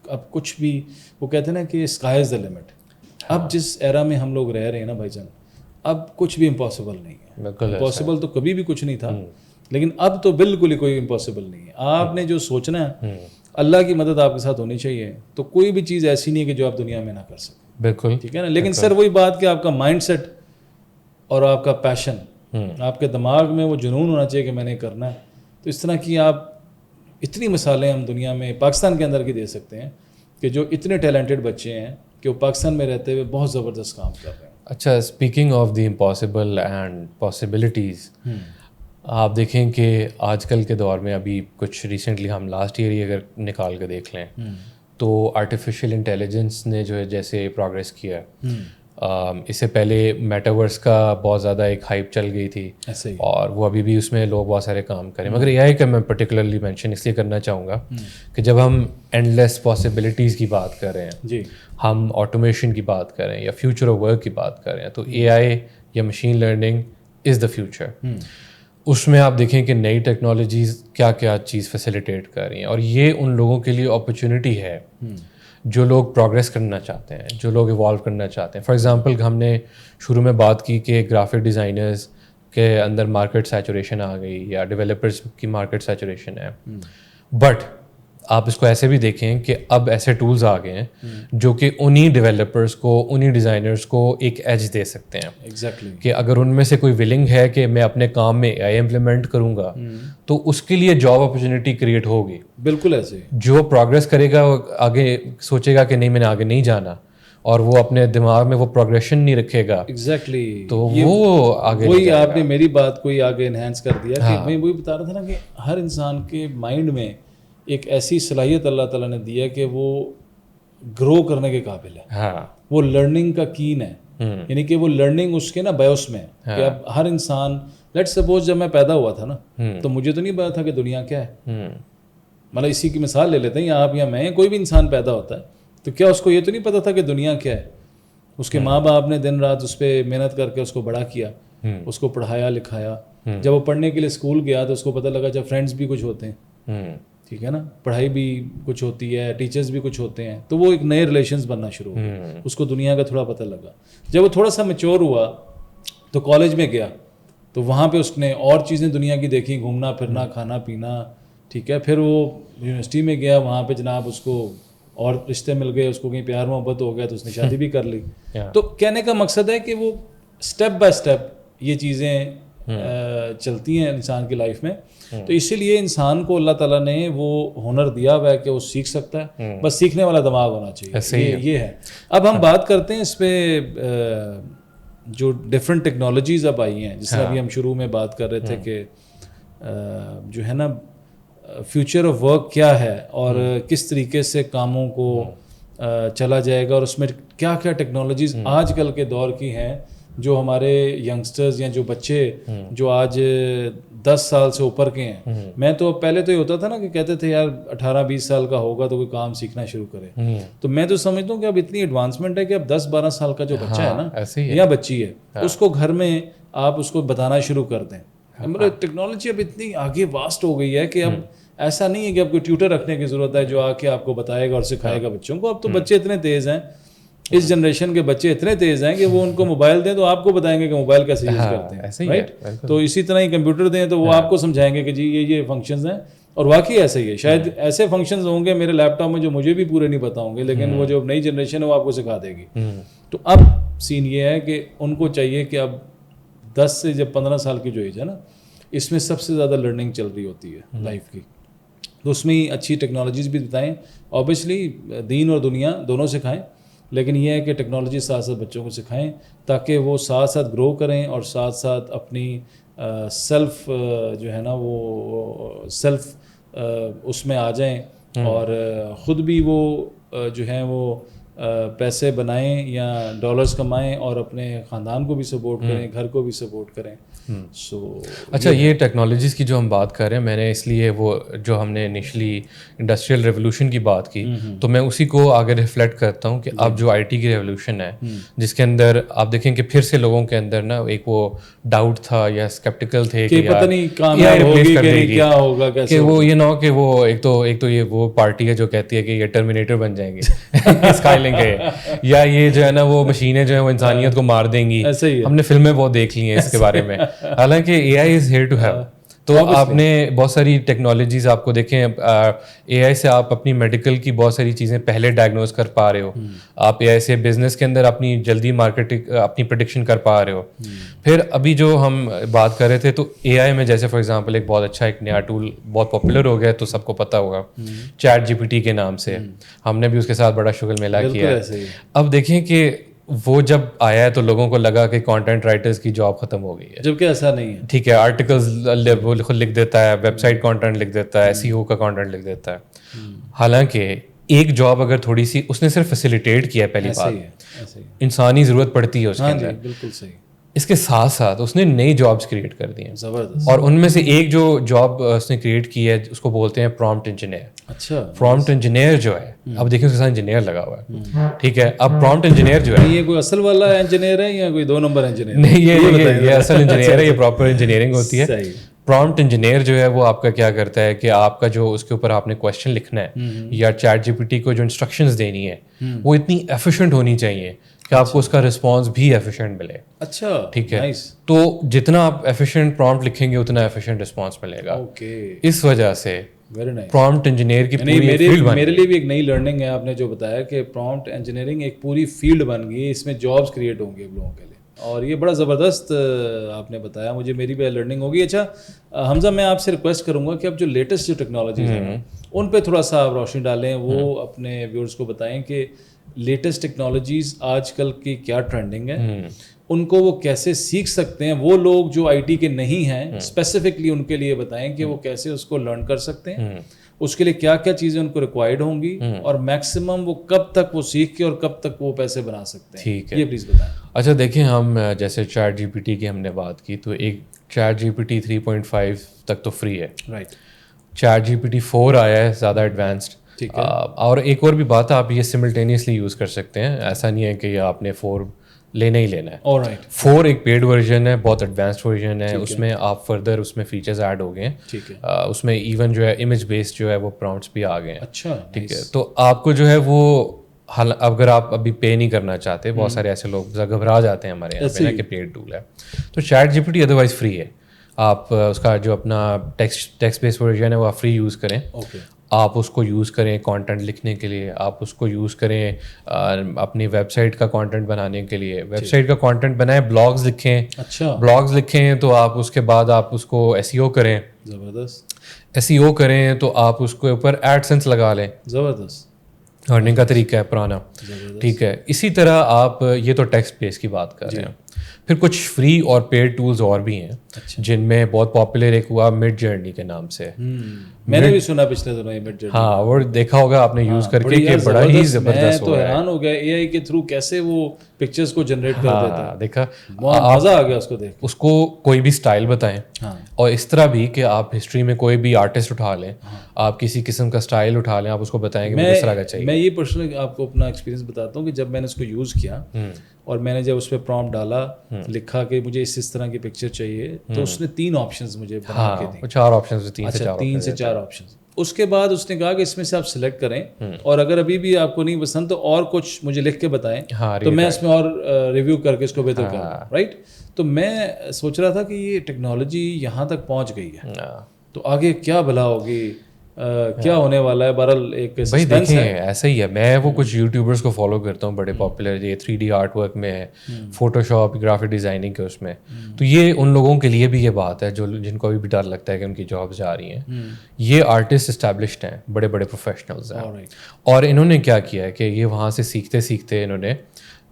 اب کچھ بھی, وہ کہتے ہیں نا کہ اسکائی از دا لمٹ. اب جس ایرا میں ہم لوگ رہ رہے ہیں نا بھائی جان, اب کچھ بھی امپاسبل نہیں ہے. امپاسبل تو کبھی بھی کچھ نہیں تھا, لیکن اب تو بالکل ہی کوئی امپاسبل نہیں ہے. آپ نے جو سوچنا ہے, اللہ کی مدد آپ کے ساتھ ہونی چاہیے, تو کوئی بھی چیز ایسی نہیں ہے کہ جو آپ دنیا میں نہ کر سکیں. بالکل ٹھیک ہے نا. لیکن سر وہی بات کہ آپ کا مائنڈ سیٹ اور آپ کا پیشن, آپ کے دماغ میں وہ جنون ہونا چاہیے کہ میں نے کرنا ہے. تو اس طرح کی آپ اتنی مثالیں ہم دنیا میں پاکستان کے اندر کی دے سکتے ہیں کہ جو اتنے ٹیلنٹڈ بچے ہیں کہ وہ پاکستان میں رہتے ہوئے بہت زبردست کام کر رہے ہیں. اچھا, speaking of the impossible and possibilities, آپ دیکھیں کہ آج کل کے دور میں ابھی کچھ ریسنٹلی ہم لاسٹ ایئر ہی اگر نکال کے دیکھ لیں تو آرٹیفیشیل انٹیلیجنس نے جو ہے جیسے پروگریس کیا ہے, اس سے پہلے میٹاورس کا بہت زیادہ ایک ہائپ چل گئی تھی, اور وہ ابھی بھی اس میں لوگ بہت سارے کام کریں. مگر یہ ہے کہ میں پرٹیکولرلی مینشن اس لیے کرنا چاہوں گا کہ جب ہم اینڈ لیس پاسبلٹیز کی بات کر رہے ہیں, ہم آٹومیشن کی بات کر رہے ہیں, یا فیوچر آف ورک کی بات کر رہے ہیں, تو اے آئی یا machine learning is the future. اس میں آپ دیکھیں کہ نئی ٹیکنالوجیز کیا کیا چیز فیسیلیٹیٹ کر رہی ہیں, اور یہ ان لوگوں کے لیے اپرچونیٹی ہے جو لوگ پروگریس کرنا چاہتے ہیں, جو لوگ ایوالو کرنا چاہتے ہیں. فار ایگزامپل ہم نے شروع میں بات کی کہ گرافک ڈیزائنرز کے اندر مارکیٹ سیچوریشن آ گئی, یا ڈیولپرز کی مارکیٹ سیچوریشن ہے, بٹ آپ اس کو ایسے بھی دیکھیں کہ اب ایسے ٹولز آ گئے ہیں جو کہ انہی ڈیولپرز کو, انہی ڈیزائنرز کو ایک ایج دے سکتے ہیں. ایگزیکٹلی, کہ اگر ان میں سے کوئی ولنگ ہے کہ میں اپنے کام میں اے آئی امپلیمنٹ کروں گا, تو اس کے لیے جاب اپرچونیٹی کریٹ ہوگی. بالکل ایسے. جو پروگریس کرے گا آگے سوچے گا کہ نہیں میں نے آگے نہیں جانا, اور وہ اپنے دماغ میں وہ پروگریشن نہیں رکھے گا, ایگزیکٹلی, تو وہ آگے. وہی آپ نے میری بات کو ہی آگے انہینس کر دیا کہ میں وہی بتا رہا تھا نا کہ ہر انسان کے مائنڈ میں ایک ایسی صلاحیت اللہ تعالیٰ نے دی ہے کہ وہ گرو کرنے کے قابل ہے. وہ لرننگ کا کین ہے, یعنی کہ وہ لرننگ اس کے نا بایوس میں ہے کہ اب ہر انسان, لیٹ سپوز جب میں پیدا ہوا تھا نا تو مجھے تو نہیں پتا تھا کہ دنیا کیا ہے. مطلب اسی کی مثال لے لیتے ہیں, یا آپ یا میں, کوئی بھی انسان پیدا ہوتا ہے تو کیا اس کو یہ تو نہیں پتا تھا کہ دنیا کیا ہے. اس کے ماں باپ نے دن رات اس پہ محنت کر کے اس کو بڑا کیا, اس کو پڑھایا لکھایا. جب وہ پڑھنے کے لیے اسکول گیا تو اس کو پتہ لگا جب فرینڈس بھی کچھ ہوتے ہیں, ٹھیک ہے نا, پڑھائی بھی کچھ ہوتی ہے, ٹیچرز بھی کچھ ہوتے ہیں, تو وہ ایک نئے ریلیشنز بننا شروع ہو گئے, اس کو دنیا کا تھوڑا پتہ لگا. جب وہ تھوڑا سا میچور ہوا تو کالج میں گیا, تو وہاں پہ اس نے اور چیزیں دنیا کی دیکھی, گھومنا پھرنا, کھانا پینا, ٹھیک ہے. پھر وہ یونیورسٹی میں گیا, وہاں پہ جناب اس کو اور رشتے مل گئے, اس کو کہیں پیار محبت ہو گیا تو اس نے شادی بھی کر لی. تو کہنے کا مقصد ہے کہ وہ اسٹیپ بائی اسٹیپ یہ چیزیں چلتی ہیں انسان کی لائف میں. تو اسی لیے انسان کو اللہ تعالیٰ نے وہ ہنر دیا ہوا ہے کہ وہ سیکھ سکتا ہے, بس سیکھنے والا دماغ ہونا چاہیے. یہ ہے. اب ہم بات کرتے ہیں اس پہ جو ڈفرینٹ ٹیکنالوجیز اب آئی ہیں, جس طرح ابھی ہم شروع میں بات کر رہے تھے کہ جو ہے نا فیوچر آف ورک کیا ہے اور کس طریقے سے کاموں کو چلا جائے گا, اور اس میں کیا کیا ٹیکنالوجیز آج کل کے دور کی ہیں جو ہمارے ینگسٹرز یا جو بچے جو آج 10 سال سے اوپر کے ہیں. میں تو پہلے تو یہ ہوتا تھا نا کہ کہتے تھے یار 18-20 سال کا ہوگا تو کوئی کام سیکھنا شروع کرے, تو میں تو سمجھتا ہوں کہ اب اتنی ایڈوانسمنٹ ہے کہ اب 10-12 سال کا جو بچہ ہے نا یا بچی ہے, اس کو گھر میں آپ اس کو بتانا شروع کر دیں. مطلب ٹیکنالوجی اب اتنی آگے واسٹ ہو گئی ہے کہ اب ایسا نہیں ہے کہ اب کوئی ٹیوٹر رکھنے کی ضرورت ہے جو آ کے آپ کو بتائے گا اور سکھائے گا بچوں کو. اب تو بچے اتنے تیز ہیں, اس جنریشن کے بچے اتنے تیز ہیں کہ وہ ان کو موبائل دیں تو آپ کو بتائیں گے کہ موبائل کیسے یوز کرتے ہیں, رائٹ. تو اسی طرح ہی کمپیوٹر دیں تو وہ آپ کو سمجھائیں گے کہ جی یہ فنکشنز ہیں, اور واقعی ایسا ہی ہے. شاید ایسے فنکشنز ہوں گے میرے لیپ ٹاپ میں جو مجھے بھی پورے نہیں پتہ ہوں گے, لیکن وہ جو نئی جنریشن ہے وہ آپ کو سکھا دے گی. تو اب سین یہ ہے کہ ان کو چاہیے کہ اب 10 سے جب 15 سال کی جو ایج ہے نا, اس میں سب سے زیادہ لرننگ چل رہی ہوتی ہے لائف کی, تو اس میں اچھی ٹیکنالوجیز بھی بتائیں. اوبیسلی دین اور دنیا دونوں سکھائیں, لیکن یہ ہے کہ ٹیکنالوجی ساتھ ساتھ بچوں کو سکھائیں تاکہ وہ ساتھ ساتھ گرو کریں اور ساتھ ساتھ اپنی سیلف جو ہے نا وہ سیلف اس میں آ جائیں, اور خود بھی وہ جو ہیں وہ پیسے بنائیں یا ڈالرز کمائیں اور اپنے خاندان کو بھی سپورٹ کریں, گھر کو بھی سپورٹ کریں. اچھا, یہ ٹیکنالوجیز کی جو ہم بات کر رہے ہیں, میں نے اس لیے وہ جو ہم نے انیشلی انڈسٹریل ریولوشن کی بات کی تو میں اسی کو آگے ریفلیکٹ کرتا ہوں کہ اب جو آئی ٹی کی ریولوشن ہے جس کے اندر آپ دیکھیں کہ پھر سے لوگوں کے اندر نا ایک وہ ڈاؤٹ تھا یا اسکیپٹیکل تھے کہ پتہ نہیں کامیاب ہوگی کہ نہیں, کیا ہوگا, کہ وہ یہ نہ ہو کہ وہ ایک تو یہ وہ پارٹی ہے جو کہتی ہے کہ یہ ٹرمینیٹر بن جائیں گے اسکائی لنک ہے, یا یہ جو ہے نا وہ مشینیں جو ہیں وہ انسانیت کو مار دیں گی. ہم نے فلمیں بہت دیکھ لی ہیں اس کے بارے میں, حالانکہ اے آئی از ہیئر ٹو ہیلپ. تو آپ نے بہت ساری ٹیکنالوجیز آپ کو دیکھیں, اے آئی سے آپ اپنی میڈیکل کی بہت ساری چیزیں پہلے ڈائگنوز کر پا رہے ہو, آپ اے آئی سے بزنس کے اندر اپنی جلدی مارکیٹنگ اپنی پریڈکشن کر پا رہے ہو. پھر ابھی جو ہم بات کر رہے تھے تو اے آئی میں جیسے فار ایگزامپل ایک بہت اچھا ایک نیا ٹول بہت پاپولر ہو گیا, تو سب کو پتہ ہوگا چیٹ جی پی ٹی کے نام سے, ہم نے بھی اس کے ساتھ بڑا شغل میلہ کیا ہے. اب دیکھیں کہ وہ جب آیا ہے تو لوگوں کو لگا کہ کانٹینٹ رائٹرز کی جاب ختم ہو گئی ہے, جبکہ ایسا نہیں ہے. ٹھیک ہے, آرٹیکلز خود لکھ دیتا ہے, ویب سائٹ کانٹینٹ لکھ دیتا ہے, ایس ای او کا کانٹینٹ لکھ دیتا ہے. حالانکہ ایک جاب اگر تھوڑی سی اس نے صرف فیسیلیٹیٹ کیا ہے, پہلی بات انسانی ضرورت پڑتی ہے اس کے اندر, بالکل صحیح. اس کے ساتھ ساتھ اس نے نئی جابس کریٹ کر دی ہیں زبردست, اور ان میں سے ایک جو جاب اس نے کریٹ کی ہے اس کو بولتے ہیں پرومپٹ انجینئر. اچھا, پرومپٹ انجینئر جو ہے, اب دیکھیں اس کے ساتھ انجینئر لگا ہوا ہے, ٹھیک ہے. اب پرومپٹ انجینئر جو ہے, یہ کوئی اصل والا انجینئر ہے یا کوئی 2 نمبر انجینئر؟ نہیں, یہ اصل انجینئر ہے, یہ پراپر انجینئرنگ ہوتی ہے. پرومپٹ انجینئر جو ہے وہ آپ کا کیا کرتا ہے کہ آپ کا جو اس کے اوپر آپ نے کویشچن لکھنا ہے یا چیٹ جی پی ٹی کو جو انسٹرکشنز دینی ہے وہ اتنی ایفیشینٹ ہونی چاہیے کہ آپ کو اس کا رسپانس بھی ایفیشینٹ ملے. اچھا, ٹھیک ہے. تو جتنا آپ ایفیشینٹ پرومپٹ لکھیں گے اتنا ایفیشینٹ رسپانس ملے گا. اس وجہ سے پرومپٹ انجینئر کی پوری فیلڈ میرے لیے بھی ایک نئی لرننگ ہے. آپ نے جو بتایا کہ پرومپٹ انجینئرنگ ایک پوری فیلڈ بن گئی, اس میں جابس کریٹ ہوں گے لوگوں کے لیے, اور یہ بڑا زبردست آپ نے بتایا, مجھے میری بھی لرننگ ہوگی. اچھا حمزہ, میں آپ سے ریکویسٹ کروں گا کہ اب جو لیٹسٹ جو ٹیکنالوجیز ہیں ان پہ تھوڑا سا آپ روشنی ڈالیں, وہ اپنے ویورز کو بتائیں کہ لیٹسٹ ٹیکنالوجیز آج کل کی کیا ٹرینڈنگ ہے, ان کو وہ کیسے سیکھ سکتے ہیں. وہ لوگ جو آئی ٹی کے نہیں ہیں اسپیسیفکلی ان کے لیے بتائیں کہ وہ کیسے اس کو لرن کر سکتے ہیں, اس کے لیے کیا کیا چیزیں ان کو ریکوائرڈ ہوں گی, اور میکسیمم وہ کب تک وہ سیکھ کے اور کب تک وہ پیسے بنا سکتے ہیں. ٹھیک ہے, یہ پلیز بتائیں. اچھا دیکھیں, ہم جیسے چیٹ جی پی ٹی کی ہم نے بات کی تو ایک چیٹ جی پی ٹی 3.5 تک تو فری ہے, right. ChatGPT 4 آیا ہے زیادہ ایڈوانسڈ, ٹھیک ہے. اور ایک اور بھی بات ہے, آپ یہ سملٹینیسلی یوز کر سکتے ہیں, ایسا نہیں ہے کہ یہ آپ نے 4 لینا ہی لینا ہے. آلرائٹ. 4 ایک پیڈ ورژن ہے, بہت ایڈوانسڈ ورژن ہے, اس میں آپ فردر اس میں فیچرز ایڈ ہو گئے ہیں. ٹھیک ہے. اس میں ایون جو ہے امیج بیسڈ جو ہے وہ پراؤمپٹس بھی آ گئے ہیں. اچھا, ٹھیک ہے. تو آپ کو جو ہے وہ اگر آپ ابھی پے نہیں کرنا چاہتے, بہت سارے ایسے لوگ گھبرا جاتے ہیں ہمارے یہاں پہ نا کہ پیڈ ٹول ہے, تو ChatGPT otherwise free ہے. آپ اس کا جو اپنا ٹیکسٹ بیس ورژن ہے وہ آپ فری یوز کریں. اوکے. آپ اس کو یوز کریں کانٹینٹ لکھنے کے لیے, آپ اس کو یوز کریں اپنی ویب سائٹ کا کانٹینٹ بنانے کے لیے. ویب سائٹ کا کانٹینٹ بنائیں, بلاگز لکھیں. اچھا. بلاگز لکھیں تو آپ اس کے بعد آپ اس کو ایس ای او کریں. زبردست. ایس ای او کریں تو آپ اس کے اوپر ایڈ سینس لگا لیں. زبردست. ارننگ کا طریقہ ہے پرانا. ٹھیک ہے. اسی طرح آپ یہ تو ٹیکسٹ بیس کی بات کر رہے ہیں. پھر کچھ فری اور پیڈ ٹولز اور بھی ہیں جن میں بہت پاپولر ایک ہوا مڈ جرنی کے نام سے. میں نے بھی سنا پچھلے دنوں مڈ جرنی. ہاں, وہ دیکھا ہوگا آپ نے یوز کر کے کہ بڑا ہی زبردست. میں تو حیران ہو گیا اے آئی کے تھرو کیسے وہ پکچرز کو جنریٹ کر دیتا ہے. دیکھا, مزہ آ گیا اس کو دیکھ. اس کو کوئی بھی سٹائل بتائیں, اور اس طرح بھی کہ آپ ہسٹری میں کوئی بھی آرٹسٹ اٹھا لیں, آپ کسی قسم کا سٹائل اٹھا لیں, آپ اس کو بتائیں کہ مجھے اس طرح کا چاہیے. میں یہ پرسنلی آپ کو اپنا ایکسپیرینس بتاتا ہوں کہ جب میں نے اس کو یوز کیا اور میں نے جب اس پہ پرومپٹ ڈالا, لکھا کہ مجھے اس طرح کی پکچر چاہیے, تو اس نے 3 آپشنز مجھے بنا کے دی. 4 آپشنز, 3 سے 4 آپشنز. اس کے بعد اس نے کہا کہ اس میں سے آپ سلیکٹ کریں, اور اگر ابھی بھی آپ کو نہیں پسند تو اور کچھ مجھے لکھ کے بتائیں, تو میں اس میں اور ریویو کر کے اس کو بہتر کروں. رائٹ. تو میں سوچ رہا تھا کہ یہ ٹیکنالوجی یہاں تک پہنچ گئی ہے, تو آگے کیا بھلا ہوگی, کیا ہونے والا ہے. بہرحال ایک بھائی دیکھیں ایسا ہی ہے. میں وہ کچھ یوٹیوبرس کو فالو کرتا ہوں, بڑے پاپولر, یہ 3D آرٹ ورک میں ہے, فوٹو شاپ, گرافک ڈیزائننگ کے اس میں. تو یہ ان لوگوں کے لیے بھی یہ بات ہے جو جن کو ابھی بھی ڈر لگتا ہے کہ ان کی جابس جا رہی ہیں. یہ آرٹسٹ اسٹیبلشڈ ہیں, بڑے بڑے پروفیشنلز ہیں, اور انہوں نے کیا کیا ہے کہ یہ وہاں سے سیکھتے سیکھتے انہوں نے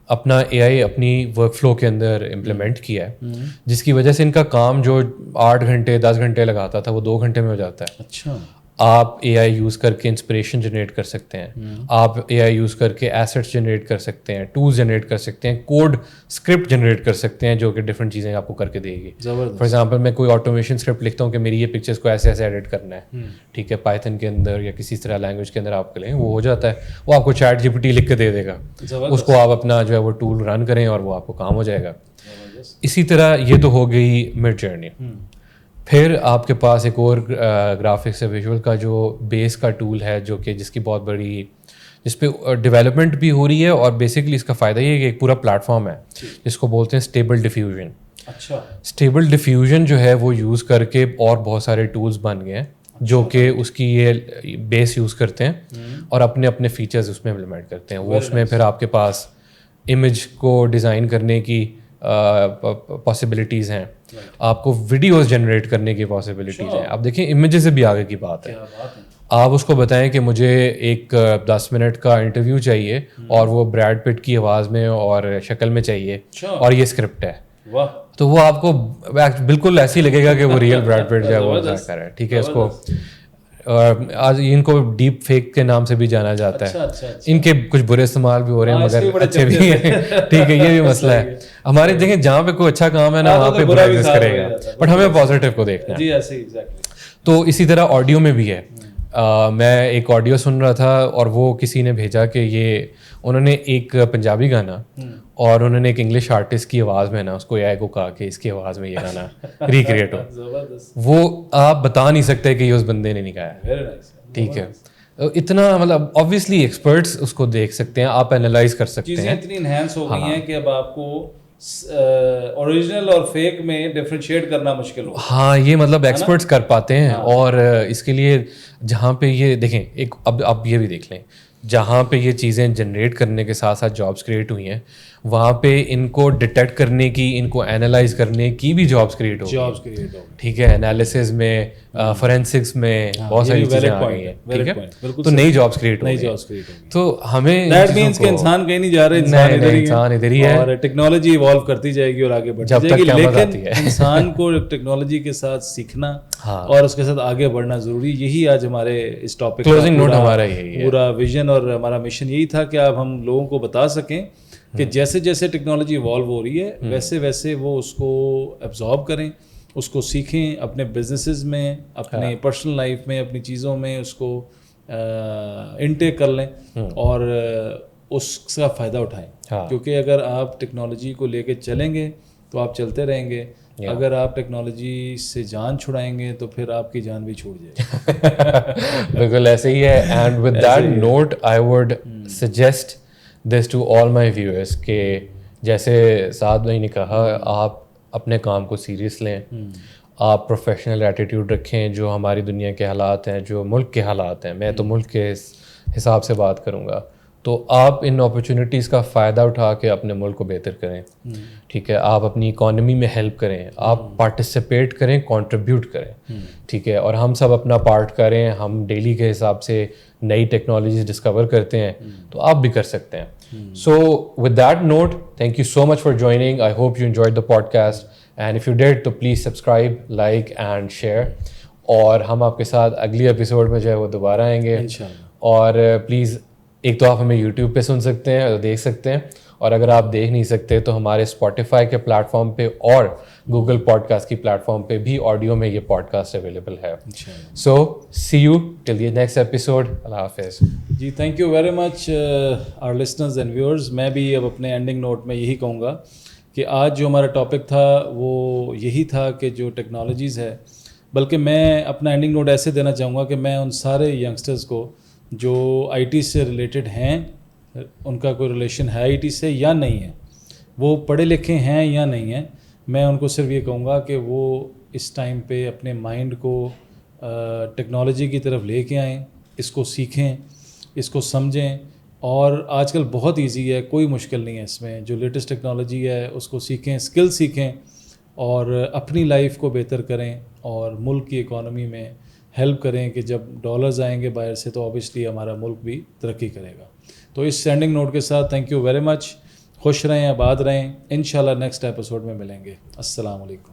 اپنا اے آئی اپنی ورک فلو کے اندر امپلیمنٹ کیا ہے, جس کی وجہ سے ان کا کام جو 8 گھنٹے 10 گھنٹے لگاتا تھا وہ 2 گھنٹے میں ہو جاتا ہے. اچھا. آپ اے آئی یوز کر کے انسپریشن جنریٹ کر سکتے ہیں, آپ اے آئی یوز کر کے ایسٹس جنریٹ کر سکتے ہیں, ٹولز جنریٹ کر سکتے ہیں, کوڈ اسکرپٹ جنریٹ کر سکتے ہیں جو کہ ڈفرینٹ چیزیں آپ کو کر کے دے گی. فار ایگزامپل میں کوئی آٹومیشن اسکرپٹ لکھتا ہوں کہ میری یہ پکچرس کو ایسے ایسے ایڈٹ کرنا ہے, ٹھیک ہے, پائتھن کے اندر یا کسی طرح لینگویج کے اندر آپ کریں, وہ ہو جاتا ہے. وہ آپ کو چیٹ جی پی ٹی لکھ کے دے دے گا, اس کو آپ اپنا جو ہے وہ ٹول رن کریں اور وہ آپ کو کام ہو جائے گا. اسی طرح یہ تو ہو گئی مڈ جرنی. پھر آپ کے پاس ایک اور گرافکس ویژول کا جو بیس کا ٹول ہے, جو کہ جس کی بہت بڑی, جس پہ ڈیولپمنٹ بھی ہو رہی ہے, اور بیسکلی اس کا فائدہ یہ ہے کہ ایک پورا پلیٹ فارم ہے جس کو بولتے ہیں اسٹیبل ڈیفیوژن. اچھا. اسٹیبل ڈیفیوژن جو ہے وہ یوز کر کے اور بہت سارے ٹولز بن گئے ہیں جو کہ اس کی یہ بیس یوز کرتے ہیں اور اپنے اپنے فیچرز اس میں امپلیمنٹ کرتے ہیں. وہ اس میں پھر آپ کے پاس امیج کو ڈیزائن کرنے کی پاسبلٹیز ہیں, آپ کو ویڈیوز جنریٹ کرنے کی پاسبلٹیز ہیں. آپ دیکھیں امیجز سے بھی آگے کی بات ہے. آپ اس کو بتائیں کہ مجھے ایک 10 منٹ کا انٹرویو چاہیے اور وہ بریڈ پٹ کی آواز میں اور شکل میں چاہیے, اور یہ اسکرپٹ ہے, تو وہ آپ کو بالکل ایسے ہی لگے گا کہ وہ ریئل بریڈ پٹ جو ہے وہ ادا کر رہا ہے. ٹھیک ہے. اس کو آج ان کو ڈیپ فیک کے نام سے بھی جانا جاتا ہے. ان کے کچھ برے استعمال بھی ہو رہے ہیں مگر اچھے بھی ہیں. ٹھیک ہے, یہ بھی مسئلہ ہے. ہمارے دیکھیں جہاں پہ کوئی اچھا کام ہے نا وہاں پہ برا ایگزسٹ کرے گا, بٹ ہمیں پازیٹیو کو دیکھنا ہے. تو اسی طرح آڈیو میں بھی ہے. میں ایک آڈیو سن رہا تھا اور وہ کسی نے بھیجا کہ یہ انہوں نے ایک پنجابی گانا اور انہوں نے ایک انگلش آرٹسٹ کی آواز میں نا اس کو اے آئی کو کہا کہ اس کی آواز میں یہ گانا ریکریٹ ہو. وہ آپ بتا نہیں سکتے کہ یہ اس بندے نے نہیں گایا. ٹھیک ہے. اتنا مطلب آبویسلی ایکسپرٹس اس کو دیکھ سکتے ہیں, آپ اینالائز کر سکتے ہیں. چیزیں اتنی انہینس ہو گئی ہیں کہ اب آپ کو اوریجنل اور فیک میں ڈفرینشیٹ کرنا مشکل ہو. ہاں, یہ مطلب ایکسپرٹس کر پاتے ہیں. اور اس کے لیے جہاں پہ یہ دیکھیں, ایک اب یہ بھی دیکھ لیں, جہاں پہ یہ چیزیں جنریٹ کرنے کے ساتھ ساتھ جابس کریٹ ہوئی ہیں, وہاں پہ ان کو ڈیٹیکٹ کرنے کی, ان کو اینالائز کرنے کی بھی جابس کریٹ ہو گئی. ٹھیک ہے. انالیسس میں, فورینسکس میں بہت ساری چیزیں آ گئی ہیں. ٹھیک ہے. تو نئی جابس کریٹ ہو گئی. تو ہمیں دیٹ مینس کہ انسان کہیں نہیں جا رہا, انسان ادھر ہی ہے, اور ٹیکنالوجی ایوالو کرتی جائے گی اور آگے بڑھتی جائے گی. لیکن انسان کو ٹیکنالوجی کے ساتھ سیکھنا اور اس کے ساتھ آگے بڑھنا ضروری. یہی آج ہمارے اس ٹاپک کلوزنگ نوٹ ہمارا یہی ہے. پورا ویژن اور ہمارا مشن یہی تھا کہ آپ ہم لوگوں کو بتا سکیں کہ جیسے جیسے ٹیکنالوجی ایوالو ہو رہی ہے ویسے ویسے وہ اس کو ایبزارب کریں, اس کو سیکھیں, اپنے بزنسز میں, اپنے پرسنل لائف میں, اپنی چیزوں میں اس کو انٹیک کر لیں اور اس کا فائدہ اٹھائیں. کیونکہ اگر آپ ٹیکنالوجی کو لے کے چلیں گے تو آپ چلتے رہیں گے, اگر آپ ٹیکنالوجی سے جان چھڑائیں گے تو پھر آپ کی جان بھی چھوٹ جائے گی. بالکل ایسے ہی ہے. And with that note I would suggest this to all my viewers کہ جیسے سعد بھائی نے کہا, آپ اپنے کام کو سیریس لیں, آپ پروفیشنل ایٹیٹیوڈ رکھیں. جو ہماری دنیا کے حالات ہیں, جو ملک کے حالات ہیں, میں تو ملک کے حساب سے بات کروں گا, تو آپ ان اپرچونیٹیز کا فائدہ اٹھا کے اپنے ملک کو بہتر کریں. ٹھیک ہے, آپ اپنی اکانومی میں ہیلپ کریں, آپ پارٹیسپیٹ کریں, کنٹریبیوٹ کریں. ٹھیک ہے, اور ہم سب اپنا پارٹ کریں. ہم ڈیلی کے حساب سے نئی ٹیکنالوجیز ڈسکور کرتے ہیں, تو آپ بھی کر سکتے ہیں. So with that note, thank you so much for joining. I hope you enjoyed the podcast, and if you did تو please subscribe, like and share. اور ہم آپ کے ساتھ اگلی ایپیسوڈ میں جو ہے وہ دوبارہ آئیں گے. اور پلیز ایک تو آپ ہمیں یوٹیوب پہ سن سکتے ہیں, دیکھ سکتے ہیں, اور اگر آپ دیکھ نہیں سکتے تو ہمارے اسپوٹیفائی کے پلیٹ فارم پہ اور گوگل پوڈ کاسٹ کی پلیٹ فارم پہ بھی آڈیو میں یہ پوڈ کاسٹ اویلیبل ہے. So see you till the next episode. اللہ حافظ. جی thank you very much our listeners and viewers. میں بھی اب اپنے اینڈنگ نوٹ میں یہی کہوں گا کہ آج جو ہمارا ٹاپک تھا وہ یہی تھا کہ جو ٹیکنالوجیز ہے, بلکہ میں اپنا اینڈنگ نوٹ ایسے دینا چاہوں گا کہ میں ان سارے ینگسٹرز کو جو آئی ٹی سے ریلیٹڈ ہیں, ان کا کوئی ریلیشن ہے آئی ٹی سے یا نہیں ہے, وہ پڑھے لکھے ہیں یا نہیں ہیں, میں ان کو صرف یہ کہوں گا کہ وہ اس ٹائم پہ اپنے مائنڈ کو ٹیکنالوجی کی طرف لے کے آئیں, اس کو سیکھیں, اس کو سمجھیں. اور آج کل بہت ایزی ہے, کوئی مشکل نہیں ہے اس میں. جو لیٹسٹ ٹیکنالوجی ہے اس کو سیکھیں, اسکل سیکھیں, اور اپنی لائف کو بہتر کریں, اور ملک کی اکانومی میں ہیلپ کریں کہ جب ڈالرز آئیں گے باہر سے تو اوبیسلی ہمارا ملک بھی ترقی کرے گا. تو اس سینڈنگ نوٹ کے ساتھ تھینک یو ویری مچ. خوش رہیں, آباد رہیں. انشاءاللہ نیکسٹ ایپیسوڈ میں ملیں گے. السلام علیکم.